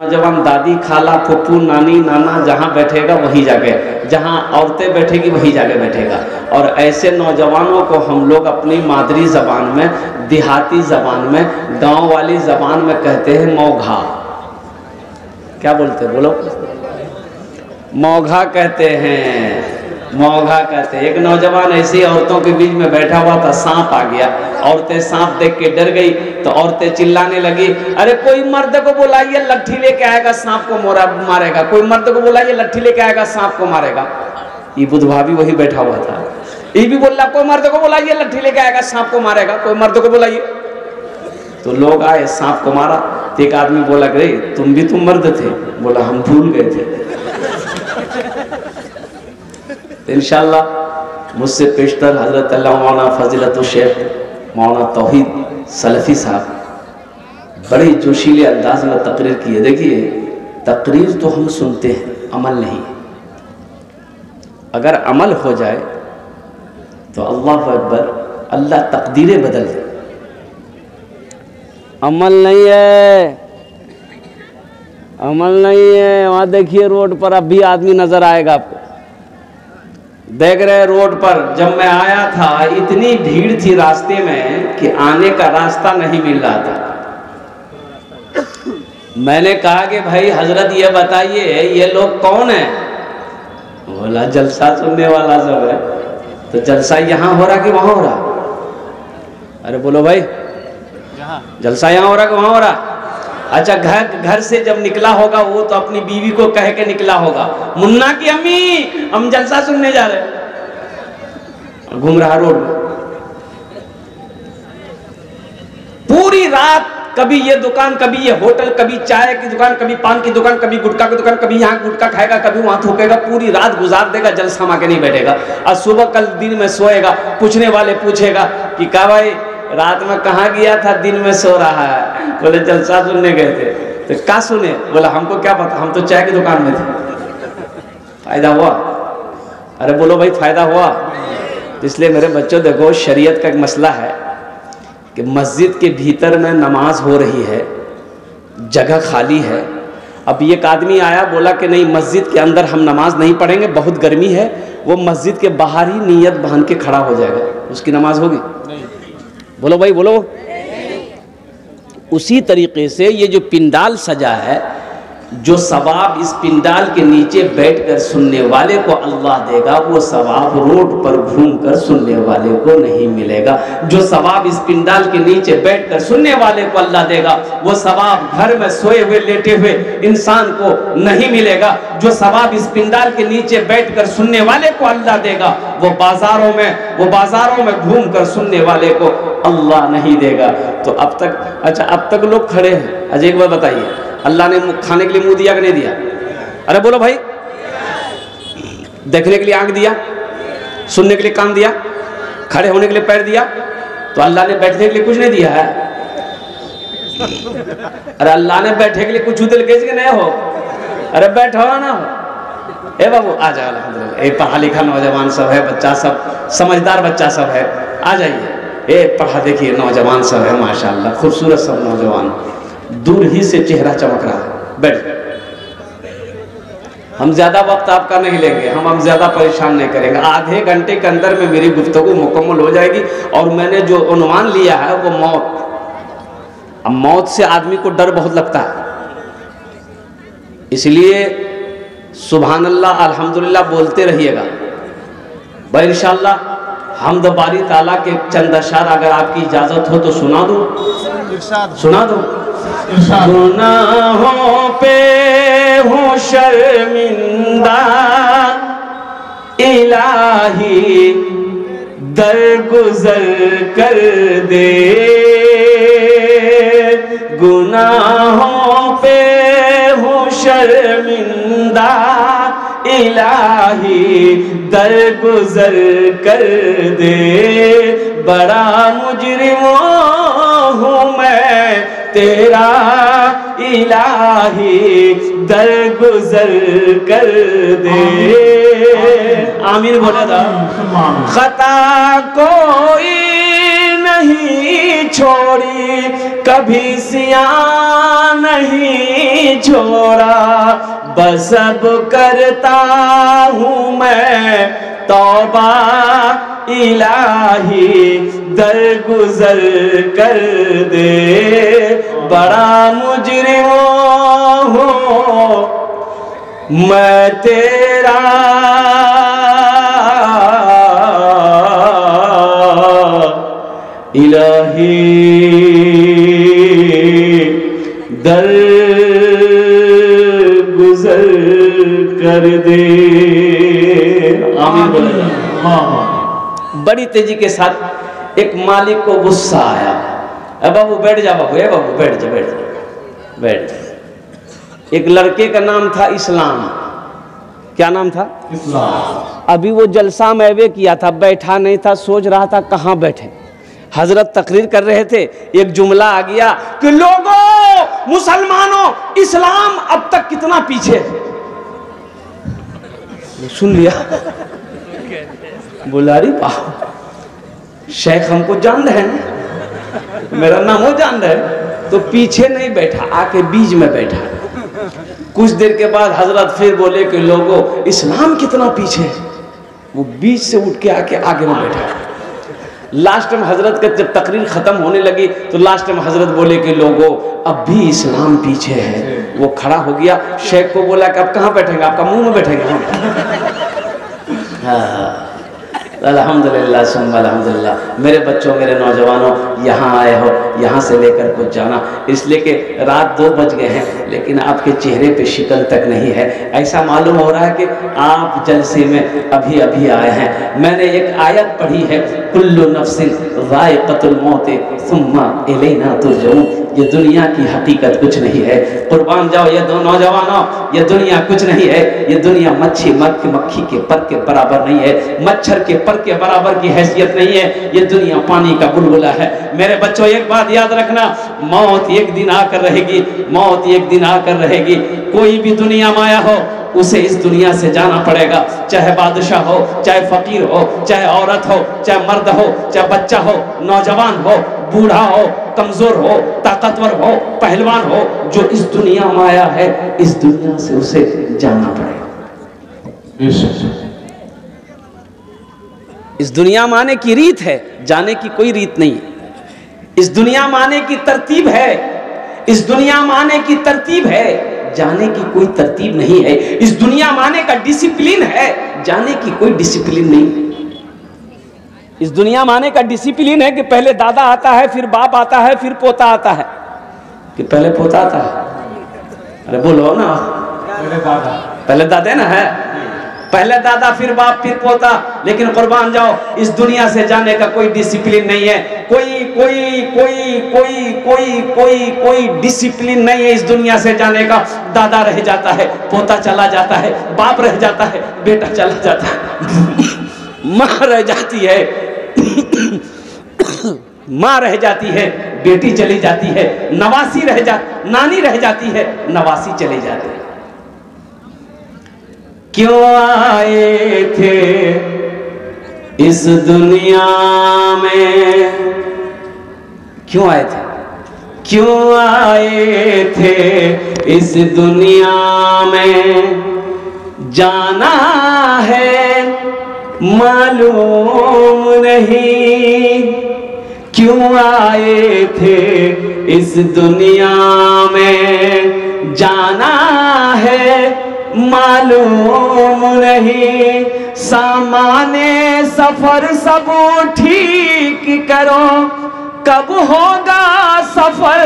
नौजवान दादी खाला फुप्पू नानी नाना जहाँ बैठेगा वही जगह, जहाँ औरतें बैठेगी वही जगह बैठेगा। और ऐसे नौजवानों को हम लोग अपनी मादरी ज़बान में, देहाती ज़बान में, गांव वाली ज़बान में कहते हैं मौघा। क्या बोलते हैं बोलो? मौघा कहते हैं, मौघा कहते हैं। एक नौजवान ऐसी औरतों के बीच में बैठा हुआ था, सांप आ गया। औरतें सांप देख के डर गई तो औरतें चिल्लाने लगी, अरे कोई मर्द को बुलाइए लट्ठी लेके आएगा सांप को मारेगा, कोई मर्द को बुलाइए लट्ठी लेके आएगा सांप को मारेगा। ये बुद्ध भाभी वही बैठा हुआ था, ये भी बोल रहा कोई मर्द को बुलाइए लट्ठी लेके आएगा सांप को मारेगा, कोई मर्द को बुलाइए। तो लोग आए, सांप को मारा। तो एक आदमी बोला कि तुम भी मर्द थे? बोला हम भूल गए थे। इंशाअल्लाह मुझसे पेशतर हजरत मौलाना फजीलत शेख मौलाना तौहीद सलफी साहब बड़े जोशीले अंदाज में तकरीर किए। देखिए, तकरीर तो हम सुनते हैं, अमल नहीं। अगर अमल हो जाए तो अल्लाह अकबर, अल्लाह तकदीरें बदल दे। अमल नहीं है, अमल नहीं है। वहाँ देखिए रोड पर अब भी आदमी नजर आएगा आपको, देख रहे रोड पर। जब मैं आया था इतनी भीड़ थी रास्ते में कि आने का रास्ता नहीं मिल रहा था। मैंने कहा कि भाई हजरत ये बताइए ये लोग कौन है? बोला जलसा सुनने वाला सब है। तो जलसा यहाँ हो रहा कि वहाँ हो रहा? अरे बोलो भाई, जलसा यहाँ हो रहा कि वहाँ हो रहा? अच्छा, घर से जब निकला होगा वो तो अपनी बीवी को कह के निकला होगा, मुन्ना की अम्मी हम जलसा सुनने जा रहे। घूम रहा रोड में पूरी रात, कभी ये दुकान, कभी ये होटल, कभी चाय की दुकान, कभी पान की दुकान, कभी गुटखा की दुकान, कभी यहाँ गुटखा खाएगा, कभी वहां थूकेगा। पूरी रात गुजार देगा, जलसा मां के नहीं बैठेगा। और सुबह कल दिन में सोएगा, पूछने वाले पूछेगा कि क्या भाई रात में कहाँ गया था, दिन में सो रहा है? बोले जलसा सुनने गए थे। तो क्या सुने? बोला हमको क्या पता, हम तो चाय की दुकान में थे। फायदा हुआ? अरे बोलो भाई, फायदा हुआ? इसलिए मेरे बच्चों देखो, शरीयत का एक मसला है कि मस्जिद के भीतर में नमाज हो रही है, जगह खाली है। अब एक आदमी आया, बोला कि नहीं मस्जिद के अंदर हम नमाज नहीं पढ़ेंगे, बहुत गर्मी है। वो मस्जिद के बाहर ही नियत बांध के खड़ा हो जाएगा, उसकी नमाज होगी? बोलो भाई बोलो। उसी तरीके से ये जो पिंडाल सजा है, जो सवाब इस पिंडाल के नीचे बैठकर सुनने वाले को अल्लाह देगा, वो सवाब रोड पर घूमकर सुनने वाले को नहीं मिलेगा। जो सवाब इस पिंडाल के नीचे बैठकर सुनने वाले को अल्लाह देगा, वो सवाब घर में सोए हुए लेटे हुए इंसान को नहीं मिलेगा। जो सवाब इस पिंडाल के नीचे बैठकर सुनने वाले को अल्लाह देगा, वो बाजारों में घूमकर सुनने वाले को अल्लाह नहीं देगा। तो अब तक लोग खड़े हैं। अजय एक बार बताइए, अल्लाह ने खाने के लिए मुंह दिया कि नहीं दिया? अरे बोलो भाई। देखने के लिए आंख दिया, सुनने के लिए कान दिया, खड़े होने के लिए पैर दिया, तो अल्लाह ने बैठने के लिए कुछ नहीं दिया है? अरे अल्लाह ने बैठने के लिए कुछ उधर कैसे नहीं हो? अरे बैठो ना हो। ए बाबू आ जाओ, अल्हम्दुलिल्लाह। ए पढ़ा लिखा नौजवान सब है, बच्चा सब समझदार बच्चा सब है, आ जाइए। ए पढ़ा देखिए नौजवान सब है, माशाल्लाह खूबसूरत सब नौजवान, दूर ही से चेहरा चमक रहा है। बैठ, हम ज्यादा वक्त आपका नहीं लेंगे, हम ज्यादा परेशान नहीं करेंगे। आधे घंटे के अंदर में मेरी गुफ्तगू मुकम्मल हो जाएगी। और मैंने जो उन्वान लिया है वो मौत। अब मौत से आदमी को डर बहुत लगता है, इसलिए सुभान अल्लाह अल्हम्दुलिल्लाह बोलते रहिएगा। भाई इंशाअल्लाह हमद बारी ताला के चंद अशार अगर आपकी इजाजत हो तो सुना दूं, सुना दूं। गुनाहों पे हूँ शर्मिंदा, इलाही दरगुजर कर दे। गुनाहों पे हूँ शर्मिंदा, इलाही दरगुजर कर दे। बड़ा मुजरिम हूँ मैं तेरा, इलाही दरगुजर कर दे। आमीन बोला था। खता कोई नहीं नहीं छोड़ी, कभी सिया नहीं छोड़ा, बस अब करता हूँ मैं तौबा इलाही, दरगुजर कर दे, बड़ा मुजरिम हूँ मैं तेरा, इलाही दर गुजर कर दे। आमीन बोले। बड़ी तेजी के साथ एक मालिक को गुस्सा आया, अब बाबू बैठ जा, बाबू ए बाबू बैठ जा, बैठ जा, बैठ जा। एक लड़के का नाम था इस्लाम। क्या नाम था? इस्लाम। अभी वो जलसा में किया था, बैठा नहीं था, सोच रहा था कहाँ बैठे। हजरत तकरीर कर रहे थे, एक जुमला आ गया कि लोगों, मुसलमानों, इस्लाम अब तक कितना पीछे है। सुन लिया, बोला अरे वाह, शेख हमको जान रहे हैं, मेरा नाम वो जान रहे हैं, तो पीछे नहीं बैठा, आके बीच में बैठा। कुछ देर के बाद हजरत फिर बोले कि लोगों, इस्लाम कितना पीछे है। वो बीच से उठ के आके आगे में बैठा। लास्ट में हजरत का जब तकरीर खत्म होने लगी तो लास्ट में हजरत बोले कि लोगों, अब भी इस्लाम पीछे है। वो खड़ा हो गया, शेख को बोला कि अब कहाँ बैठेंगे, आपका मुंह में बैठेंगे। हाँ, अल्हम्दुलिल्लाह सुम्मा अल्हम्दुलिल्लाह। मेरे बच्चों, मेरे नौजवानों, यहाँ आए हो, यहाँ से लेकर कुछ जाना, इसलिए कि रात 2 बज गए हैं, लेकिन आपके चेहरे पे शिकन तक नहीं है। ऐसा मालूम हो रहा है कि आप जलसे में अभी अभी आए हैं। मैंने एक आयत पढ़ी है, कुल्लु नफ्सिन ज़ाइक़तुल मौत सुम्मा इलैना तुरजऊन। ये दुनिया की हकीकत कुछ नहीं है। कुर्बान जाओ ये दो नौजवानों, ये दुनिया कुछ नहीं है। ये दुनिया मक्खी के पर के बराबर नहीं है, मच्छर के पर के बराबर की हैसियत नहीं है। ये दुनिया पानी का बुलबुला है। मेरे बच्चों, एक बात याद रखना, मौत एक दिन आकर रहेगी, मौत एक दिन आकर रहेगी। कोई भी दुनिया में आया हो, उसे इस दुनिया से जाना पड़ेगा, चाहे बादशाह हो, चाहे फकीर हो, चाहे औरत हो, चाहे मर्द हो, चाहे बच्चा हो, नौजवान हो, बूढ़ा हो, कमजोर हो, ताकतवर हो, पहलवान हो, जो इस दुनिया में आया है, इस दुनिया से उसे जाना पड़ेगा। इस दुनिया में आने की रीत है, जाने की कोई रीत नहीं है। इस दुनिया में आने की तरतीब है, इस दुनिया में आने की तरतीब है, जाने की कोई तरतीब नहीं है। इस दुनिया में आने का डिसिप्लिन है, जाने की कोई डिसिप्लिन नहीं। इस दुनिया में आने का डिसिप्लिन है कि पहले दादा आता है, फिर बाप आता है, फिर पोता आता है। कि पहले पोता आता है? अरे बोलो ना, पहले दादा ना है, पहले दादा फिर बाप फिर पोता। लेकिन कुर्बान जाओ, इस दुनिया से जाने का कोई डिसिप्लिन नहीं है। कोई कोई कोई कोई कोई कोई कोई डिसिप्लिन नहीं है इस दुनिया से जाने का। दादा रह जाता है, पोता चला जाता है, बाप रह जाता है, बेटा चला जाता है, माँ रह जाती है, माँ रह जाती है, बेटी चली जाती है, नानी रह जाती है, नवासी चली जाती है। क्यों आए थे इस दुनिया में, क्यों आए थे, क्यों आए थे इस दुनिया में, जाना है मालूम नहीं। क्यों आए थे इस दुनिया में, जाना है मालूम नहीं। सामाने सफर सब ठीक करो, कब होगा सफर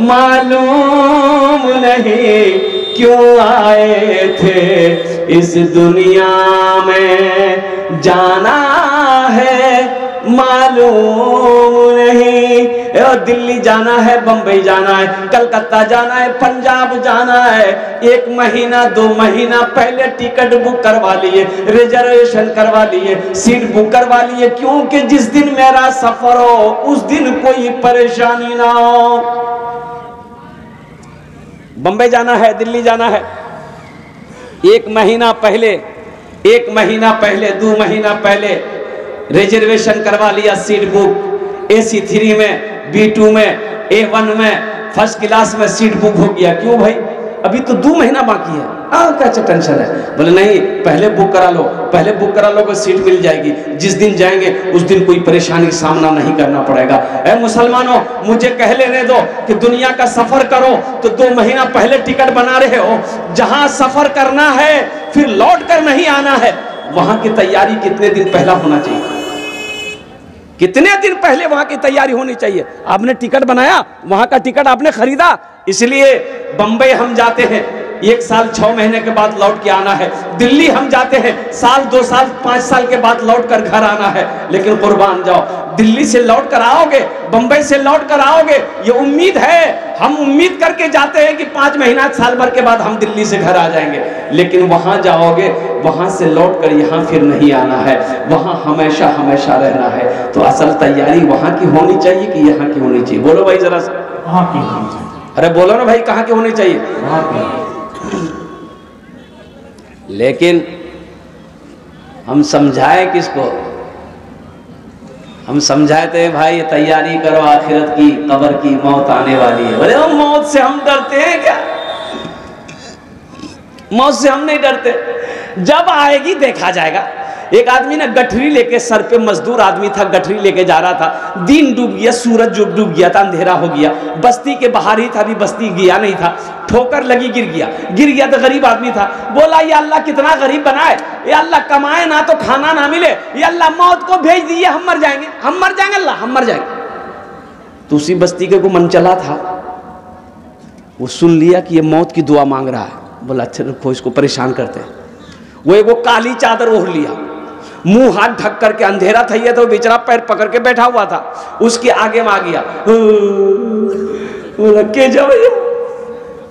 मालूम नहीं। क्यों आए थे इस दुनिया में, जाना है मालूम नहीं। दिल्ली जाना है, बंबई जाना है, कलकत्ता जाना है, पंजाब जाना है, 1 महीना 2 महीना पहले टिकट बुक करवा लिए, रिजर्वेशन करवा लिए, सीट बुक करवा लिए, क्योंकि जिस दिन मेरा सफर हो उस दिन कोई परेशानी ना हो। बंबई जाना है, दिल्ली जाना है, 1 महीना पहले, 1 महीना पहले, 2 महीना पहले रिजर्वेशन करवा लिया, सीट बुक। AC 3 में, B2 में, A1 में, फर्स्ट क्लास में सीट बुक हो गया। क्यों भाई? अभी तो 2 महीना बाकी है। क्या टेंशन है? बोले नहीं, पहले बुक करा लो, पहले बुक करा लो कि सीट मिल जाएगी। जिस दिन जाएंगे उस दिन कोई परेशानी का सामना नहीं करना पड़ेगा। ऐ मुसलमानों, मुझे कह लेने दो कि दुनिया का सफर करो तो 2 महीना पहले टिकट बना रहे हो। जहां सफर करना है फिर लौट कर नहीं आना है, वहां की तैयारी कितने दिन पहला होना चाहिए? कितने दिन पहले वहां की तैयारी होनी चाहिए? आपने टिकट बनाया, वहां का टिकट आपने खरीदा, इसलिए बंबई हम जाते हैं 1 साल 6 महीने के बाद लौट के आना है। दिल्ली हम जाते हैं 1 साल 2 साल 5 साल के बाद लौट कर घर आना है। लेकिन कुर्बान जाओ, दिल्ली से लौट कर आओगे, बंबई से लौट कर आओगे, ये उम्मीद है, हम उम्मीद करके जाते हैं कि 5 महीना साल भर के बाद हम दिल्ली से घर आ जाएंगे। लेकिन वहां जाओगे, वहां से लौट कर यहाँ फिर नहीं आना है, वहां हमेशा हमेशा रहना है। तो असल तैयारी वहां की होनी चाहिए कि यहाँ की होनी चाहिए? बोलो भाई जरा सा। वहां की होनी चाहिए। अरे बोलो ना भाई, कहाँ की होनी चाहिए? वहां की। लेकिन हम समझाए किसको? हम समझाते हैं भाई तैयारी करो आखिरत की, कब्र की, मौत आने वाली है। बोले मौत से हम डरते हैं क्या? मौत से हम नहीं डरते, जब आएगी देखा जाएगा। एक आदमी ने गठरी लेके, सर पे मजदूर आदमी था, गठरी लेके जा रहा था। दिन डूब गया, सूरज डूब गया था, अंधेरा हो गया। बस्ती के बाहर ही था, अभी बस्ती गया नहीं था। ठोकर लगी, गिर गया तो गरीब आदमी था। बोला या अल्लाह कितना गरीब बनाए, या अल्लाह कमाए ना तो खाना ना मिले, या अल्लाह मौत को भेज दिए, हम मर जाएंगे अल्लाह, हम मर जाएंगे। तो उसी बस्ती के को मन चला था, वो सुन लिया कि ये मौत की दुआ मांग रहा है। बोला अच्छा रुको, इसको परेशान करते हैं। वो एक वो काली चादर ओढ़ लिया, मुंह हाथ ढक करके, अंधेरा था ये तो बेचारा पैर पकड़ के बैठा हुआ था, उसके आगे में आ गया। बोला के जाओ?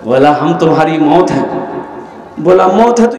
बोला हम तुम्हारी मौत है। बोला मौत है तो